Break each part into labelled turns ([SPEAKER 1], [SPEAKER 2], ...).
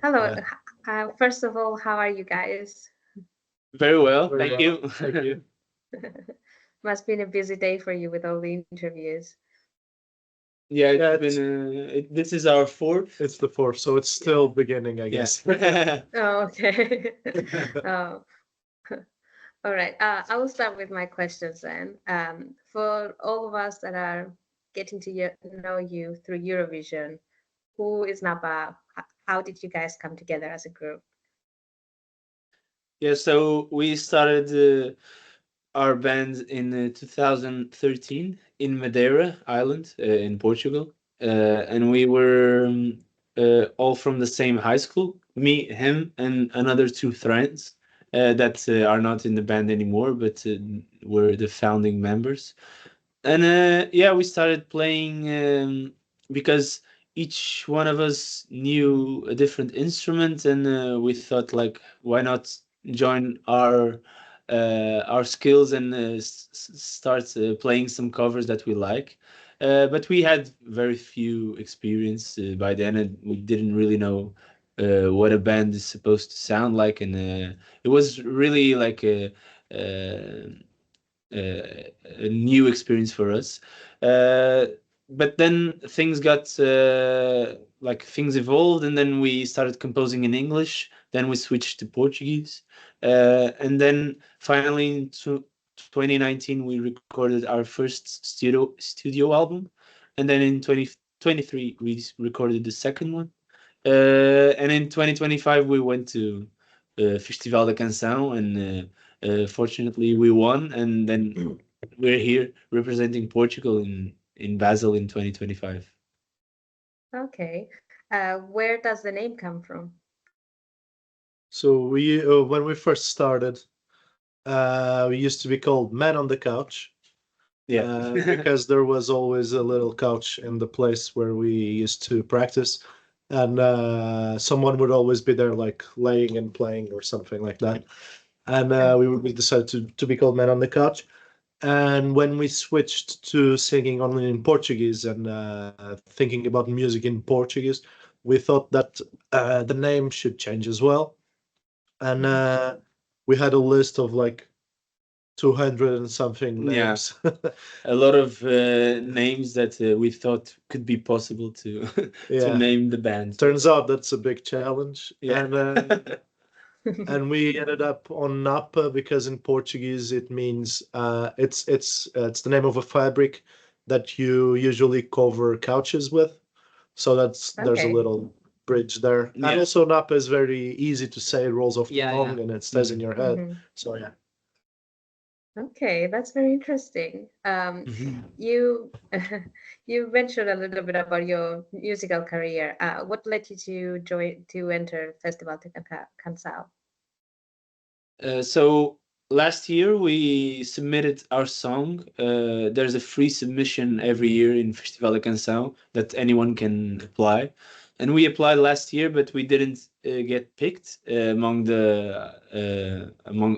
[SPEAKER 1] Hello.
[SPEAKER 2] Uh,
[SPEAKER 1] First of all, how are you guys?
[SPEAKER 3] Very well,
[SPEAKER 2] Very
[SPEAKER 3] thank
[SPEAKER 2] well.
[SPEAKER 3] you.
[SPEAKER 2] Thank you.
[SPEAKER 1] Must been a busy day for you with all the interviews.
[SPEAKER 3] Yeah,
[SPEAKER 2] Yeah,
[SPEAKER 3] this is our fourth.
[SPEAKER 2] it's the fourth, so it's still beginning, I guess.
[SPEAKER 3] Yeah.
[SPEAKER 1] Oh, okay. Oh, all right. I will start with my questions then. For all of us that are getting to know you through Eurovision, who is Napa? How did you guys come together as a group?
[SPEAKER 3] Yeah, so we started our band in 2013 in Madeira Island in Portugal, and we were all from the same high school. Me, him, and another two friends that are not in the band anymore, but were the founding members. And yeah, we started playing because each one of us knew a different instrument, and we thought like, why not join our skills and start playing some covers that we like. But we had very few experience by then, and we didn't really know what a band is supposed to sound like, and it was really like a new experience for us. Uh, but then things got like things evolved, and then we started composing in English. Then we switched to Portuguese, and then finally in 2019 we recorded our first studio album, and then in 2023 we recorded the second one, and in 2025 we went to Festival da Canção, and fortunately, we won, and then we're here representing Portugal in Basel in 2025.
[SPEAKER 1] Okay. Where does the name come from?
[SPEAKER 2] So when we first started, we used to be called Men on the Couch,
[SPEAKER 3] Yeah.
[SPEAKER 2] because there was always a little couch in the place where we used to practice, and someone would always be there, like laying and playing or something like that. And we decided to be called Men on the Couch. And when we switched to singing only in Portuguese and thinking about music in Portuguese, we thought that the name should change as well. And we had a list of like 200 and something
[SPEAKER 3] Yeah.
[SPEAKER 2] names.
[SPEAKER 3] A lot of names that we thought could be possible to to
[SPEAKER 2] Yeah.
[SPEAKER 3] name the band.
[SPEAKER 2] Turns out that's a big challenge.
[SPEAKER 3] Yeah.
[SPEAKER 2] And we ended up on Napa because in Portuguese it means it's the name of a fabric that you usually cover couches with. So there's a
[SPEAKER 1] Okay.
[SPEAKER 2] little bridge there. And
[SPEAKER 3] Yeah.
[SPEAKER 2] also Napa is very easy to say, it rolls off the
[SPEAKER 4] Yeah,
[SPEAKER 2] tongue
[SPEAKER 4] yeah.
[SPEAKER 2] and it stays in your head.
[SPEAKER 1] Mhm.
[SPEAKER 2] So yeah.
[SPEAKER 1] Okay, that's very interesting. You you mentioned a little bit about your musical career. What led you to join to enter Festival de Canção?
[SPEAKER 3] So last year we submitted our song. There's a free submission every year in Festival da Canção that anyone can apply, and we applied last year, but we didn't get picked among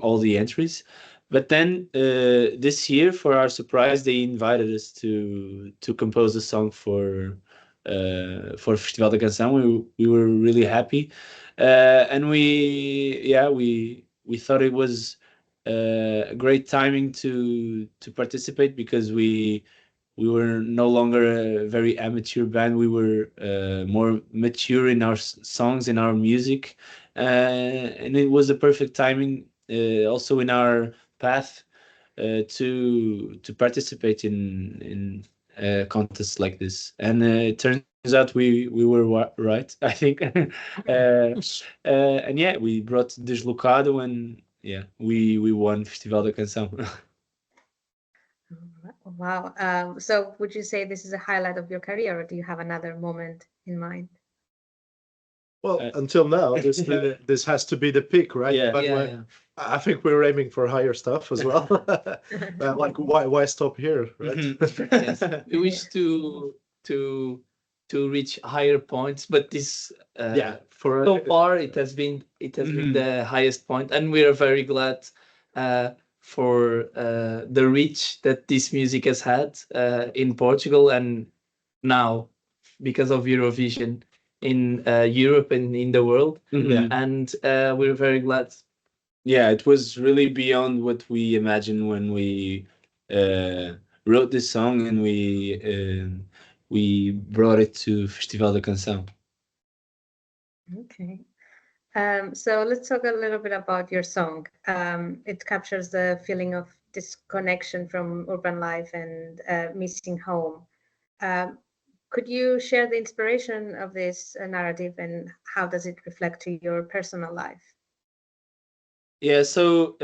[SPEAKER 3] all the entries. But then this year, for our surprise, they invited us to compose a song for Festival da Canção. We were really happy, and we thought it was a great timing to participate because we were no longer a very amateur band. We were more mature in our songs, in our music, and it was the perfect timing. Also in our path to participate in contests like this, and it turns out we were right. I think, and yeah, we brought Deslocado, and yeah, we won Festival da Canção.
[SPEAKER 1] Wow. So would you say this is a highlight of your career, or do you have another moment in mind?
[SPEAKER 2] Well,
[SPEAKER 3] Uh,
[SPEAKER 2] until now, this has to be the peak, right?
[SPEAKER 3] Yeah.
[SPEAKER 2] But
[SPEAKER 4] Yeah, yeah.
[SPEAKER 2] I think we're aiming for higher stuff as well. Like why stop here, right?
[SPEAKER 4] Yes. We wish to to reach higher points, but this
[SPEAKER 2] Yeah, for
[SPEAKER 4] so far it has been the highest point, and we are very glad for the reach that this music has had in Portugal, and now because of Eurovision in Europe and in the world.
[SPEAKER 3] Mhm.
[SPEAKER 4] And we're very glad.
[SPEAKER 3] Yeah, it was really beyond what we imagined when we wrote this song and we brought it to Festival da Canção.
[SPEAKER 1] Okay. So let's talk a little bit about your song. It captures the feeling of disconnection from urban life and missing home. Could you share the inspiration of this narrative and how does it reflect to your personal life?
[SPEAKER 3] Yeah, so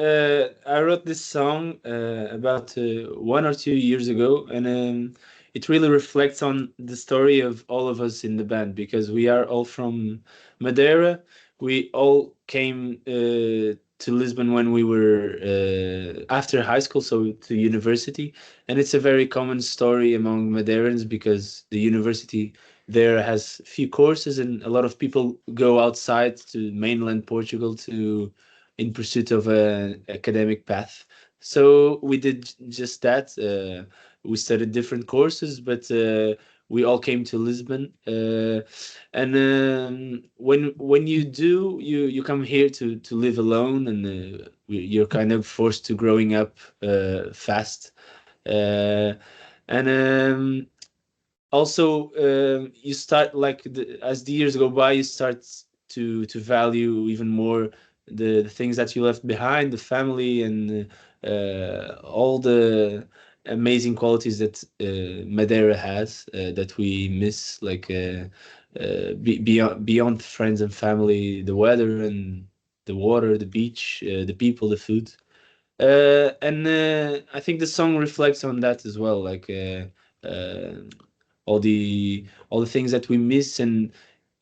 [SPEAKER 3] I wrote this song about 1 or 2 years ago, and it really reflects on the story of all of us in the band because we are all from Madeira. We all came to Lisbon when we were after high school, so to university, and it's a very common story among Madeirans because the university there has few courses, and a lot of people go outside to mainland Portugal to in pursuit of an academic path. So we did just that. We studied different courses, but we all came to Lisbon. And when you do, you come here to live alone, and you're kind of forced to growing up fast. Uh, and also you start like as the years go by, you start to value even more the things that you left behind, the family, and all the amazing qualities that Madeira has that we miss, like beyond friends and family, the weather and the water, the beach, the people, the food. And I think the song reflects on that as well, like uh, all the things that we miss. And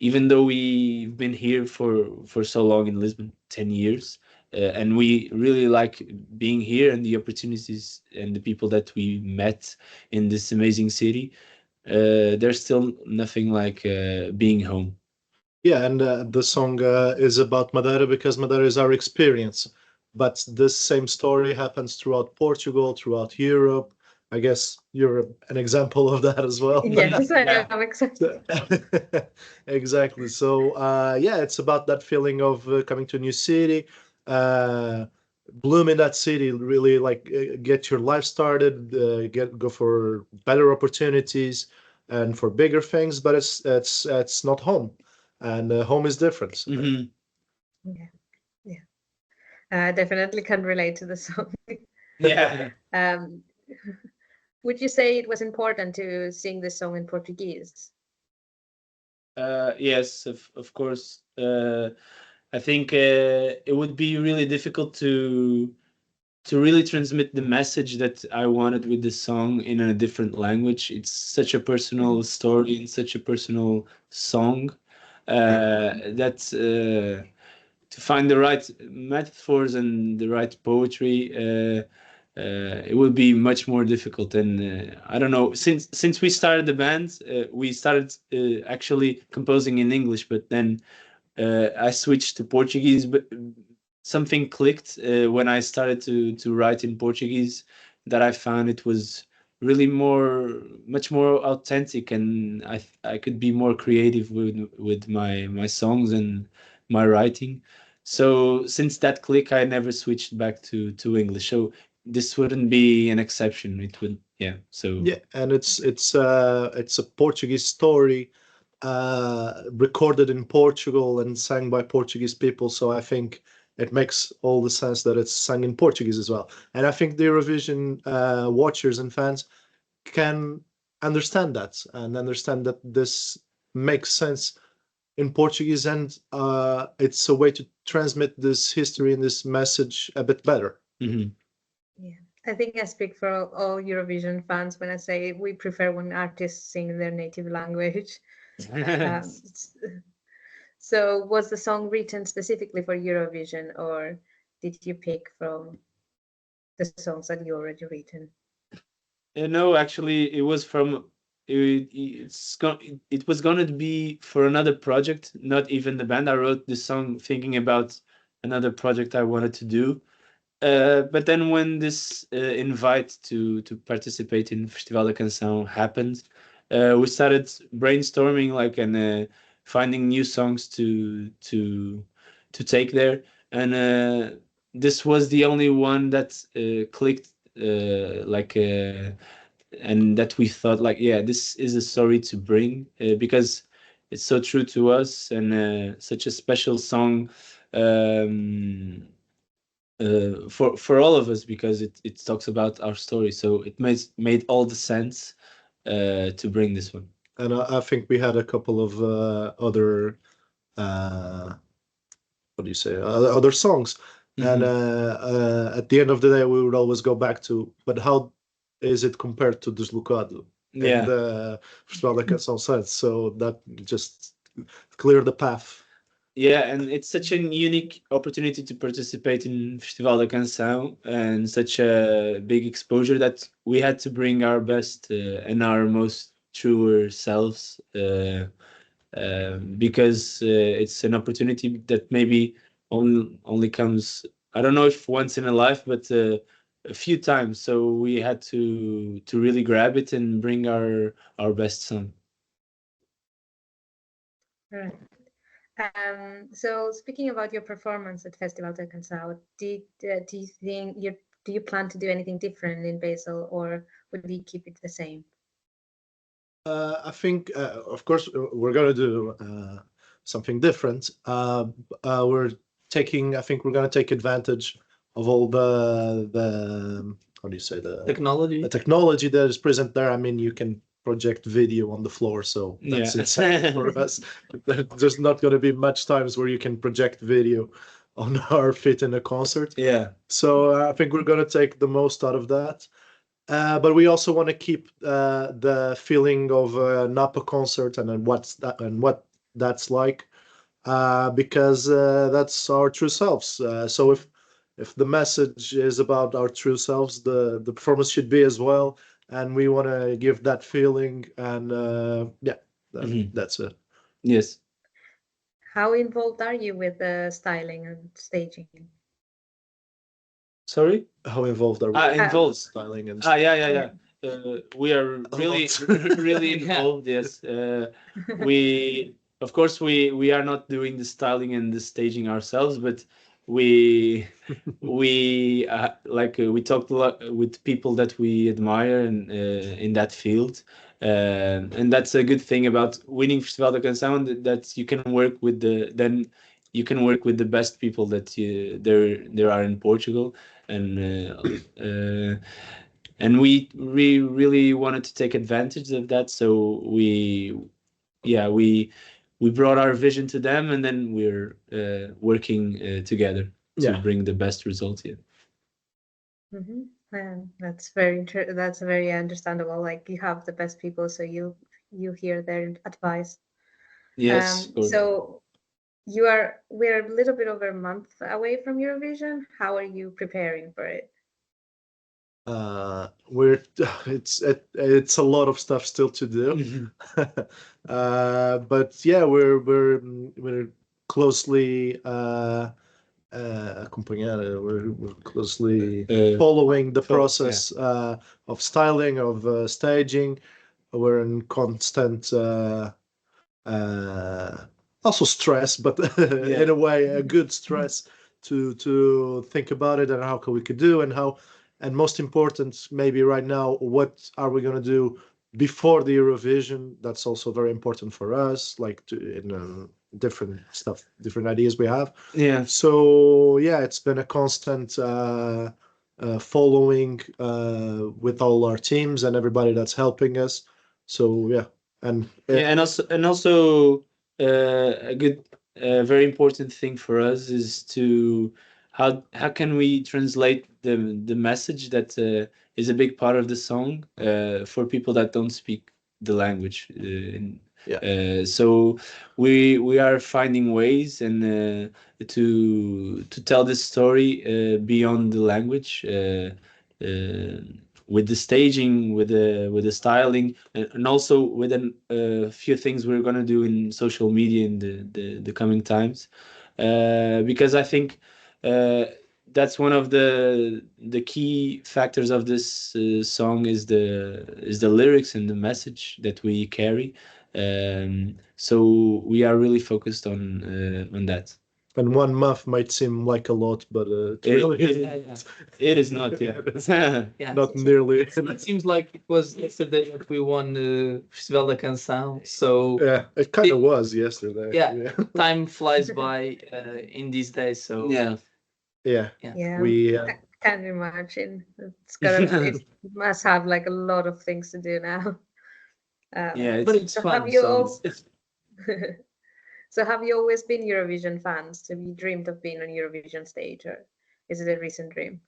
[SPEAKER 3] even though we've been here for so long in Lisbon, 10 years, and we really like being here and the opportunities and the people that we met in this amazing city, there's still nothing like being home.
[SPEAKER 2] Yeah, and the song is about Madeira because Madeira is our experience. But this same story happens throughout Portugal, throughout Europe. I guess you're an example of that as well.
[SPEAKER 1] Yes,
[SPEAKER 3] Yeah.
[SPEAKER 1] I'm excited.
[SPEAKER 2] Exactly. So, yeah, it's about that feeling of coming to a new city, uh, bloom in that city, really like get your life started, go for better opportunities and for bigger things. But it's not home, and home is different.
[SPEAKER 3] Mhm.
[SPEAKER 1] Yeah, yeah. I definitely can relate to the song.
[SPEAKER 3] Yeah.
[SPEAKER 1] Um, would you say it was important to sing the song in Portuguese?
[SPEAKER 3] Yes, of course. I think it would be really difficult to really transmit the message that I wanted with this song in a different language. It's such a personal story and such a personal song that to find the right metaphors and the right poetry, it will be much more difficult. And I don't know. Since we started the band, we started actually composing in English, but then I switched to Portuguese. But something clicked when I started to write in Portuguese, that I found it was really much more authentic, and I could be more creative with my songs and my writing. So since that click, I never switched back to English. So this wouldn't be an exception. It would, yeah. So
[SPEAKER 2] Yeah, and it's a Portuguese story recorded in Portugal and sang by Portuguese people. So I think it makes all the sense that it's sung in Portuguese as well. And I think the Eurovision watchers and fans can understand that and understand that this makes sense in Portuguese, and it's a way to transmit this history and this message a bit better.
[SPEAKER 3] mhm.
[SPEAKER 1] Yeah, I think I speak for all Eurovision fans when I say we prefer when artists sing in their native language. s- so was the song written specifically for Eurovision, or did you pick from the songs that you already written?
[SPEAKER 3] No, actually, it was from it was gonna be for another project, not even the band. I wrote the song thinking about another project I wanted to do. But then when this invite to participate in Festival da Canção happened, we started brainstorming like, and finding new songs to take there, and this was the only one that clicked, and that we thought like, yeah, this is a story to bring, because it's so true to us, and such a special song, for all of us, because it talks about our story. So it made all the sense to bring this one.
[SPEAKER 2] And I think we had a couple of other what do you say, other songs. And at the end of the day, we would always go back to, but how is it compared to Deslocado?
[SPEAKER 3] Yeah.
[SPEAKER 2] And Festival da Canção said, so that just cleared the path.
[SPEAKER 3] Yeah, and it's such a unique opportunity to participate in Festival da Canção, and such a big exposure that we had to bring our best and our most truer selves, because it's an opportunity that maybe only comes, I don't know if once in a life, but a few times. So we had to really grab it and bring our best song.
[SPEAKER 1] Right. So speaking about your performance at Festival da Canção, do you plan to do anything different in Basel, or would you keep it the same?
[SPEAKER 2] I think, of course, we're going to do something different. I think we're going to take advantage of all the how do you say, the technology that is present there. I mean, you can project video on the floor, so that's insane for us. There's not going to be much times where you can project video on our fit in a concert.
[SPEAKER 3] Yeah.
[SPEAKER 2] So I think we're going to take the most out of that. But we also want to keep the feeling of a Napa concert and what that's like, because that's our true selves. So if the message is about our true selves, the performance should be as well, and we want to give that feeling. And that's it.
[SPEAKER 3] Yes.
[SPEAKER 1] How involved are you with the styling and staging?
[SPEAKER 3] Sorry?
[SPEAKER 2] How involved are we?
[SPEAKER 3] Involved.
[SPEAKER 2] Styling and
[SPEAKER 3] Yeah. We are really really involved. Yes. We, of course, we are not doing the styling and the staging ourselves, but we we talked a lot with people that we admire and in that field, and that's a good thing about winning Festival da Canção, that you can work with the best people that there are in Portugal, and we really wanted to take advantage of that. So we brought our vision to them, and then we're working together to bring the best results here.
[SPEAKER 1] That's very understandable. Like, you have the best people, so you hear their advice.
[SPEAKER 3] Yes.
[SPEAKER 1] So we're a little bit over a month away from Eurovision. How are you preparing for it?
[SPEAKER 2] It's a lot of stuff still to do. But yeah, we're closely acompanhando. We're closely following the process of styling, of staging. We're in constant also stress, but in a way a good stress to think about it and how we could do, and most important, maybe right now, what are we going to do before the Eurovision? That's also very important for us, like different stuff, different ideas we have.
[SPEAKER 3] Yeah.
[SPEAKER 2] So yeah, it's been a constant following with all our teams and everybody that's helping us. So yeah, and
[SPEAKER 3] also a good, very important thing for us is to how can we translate the message that is a big part of the song for people that don't speak the language. So we are finding ways and to tell this story beyond the language, with the staging, with the styling, and also with a few things we're gonna do in social media in the coming times, because I think that's one of the key factors of this song is the lyrics and the message that we carry. So we are really focused on that.
[SPEAKER 2] And 1 month might seem like a lot, but it
[SPEAKER 3] It,
[SPEAKER 2] really
[SPEAKER 3] it is not. Yeah.
[SPEAKER 4] Yeah.
[SPEAKER 2] not nearly.
[SPEAKER 4] It seems like it was yesterday that we won the Festival da Canção. So
[SPEAKER 2] Yeah, it kind of was yesterday.
[SPEAKER 4] Yeah. time flies by in these days. So
[SPEAKER 3] Yeah.
[SPEAKER 2] Yeah.
[SPEAKER 1] Yeah,
[SPEAKER 2] We
[SPEAKER 1] I can't imagine. It's gotta. It must have like a lot of things to do now.
[SPEAKER 3] Yeah.
[SPEAKER 4] but it's
[SPEAKER 1] So
[SPEAKER 4] fun.
[SPEAKER 1] have you
[SPEAKER 4] so
[SPEAKER 1] all-
[SPEAKER 4] it's-
[SPEAKER 1] So have you always been Eurovision fans? Have you dreamed of being on Eurovision stage, or is it a recent dream?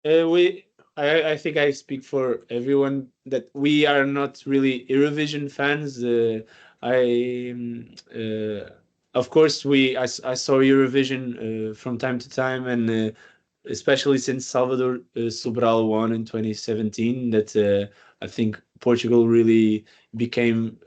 [SPEAKER 3] I think I speak for everyone that we are not really Eurovision fans. Of course, I saw Eurovision from time to time, and especially since Salvador Sobral won in 2017, that I think Portugal really became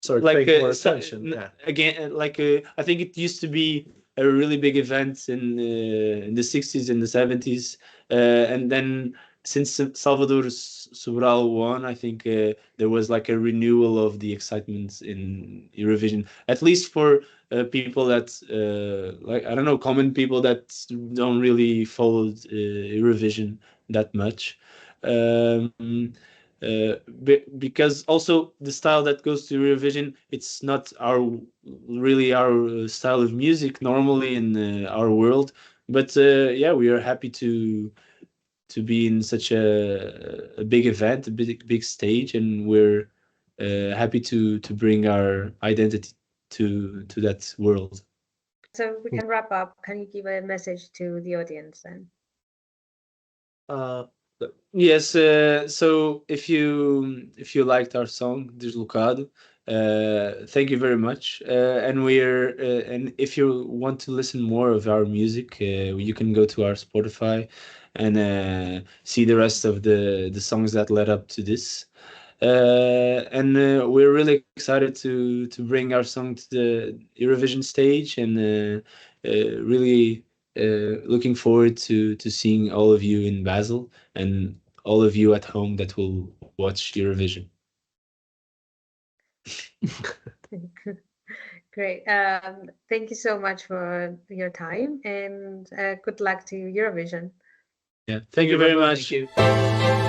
[SPEAKER 2] start
[SPEAKER 3] like
[SPEAKER 2] paying more attention. Yeah.
[SPEAKER 3] again, like I think it used to be a really big event in the 60s and the 70s, and then since Salvador Sobral won, I think there was like a renewal of the excitement in Eurovision, at least for people that like, I don't know, common people that don't really follow Eurovision that much. Because also the style that goes to Eurovision, it's not really our style of music normally in our world, but yeah, we are happy to be in such a big event, a big stage, and we're happy to bring our identity to that world.
[SPEAKER 1] So we can wrap up. Can you give a message to the audience then?
[SPEAKER 3] Yes, so if you liked our song Deslocado, thank you very much. And if you want to listen more of our music, you can go to our Spotify and see the rest of the songs that led up to this. And we're really excited to bring our song to the Eurovision stage, and really looking forward to seeing all of you in Basel and all of you at home that will watch Eurovision.
[SPEAKER 1] Great. Thank you so much for your time, and good luck to Eurovision.
[SPEAKER 3] Yeah, thank you very much.
[SPEAKER 4] Thank you.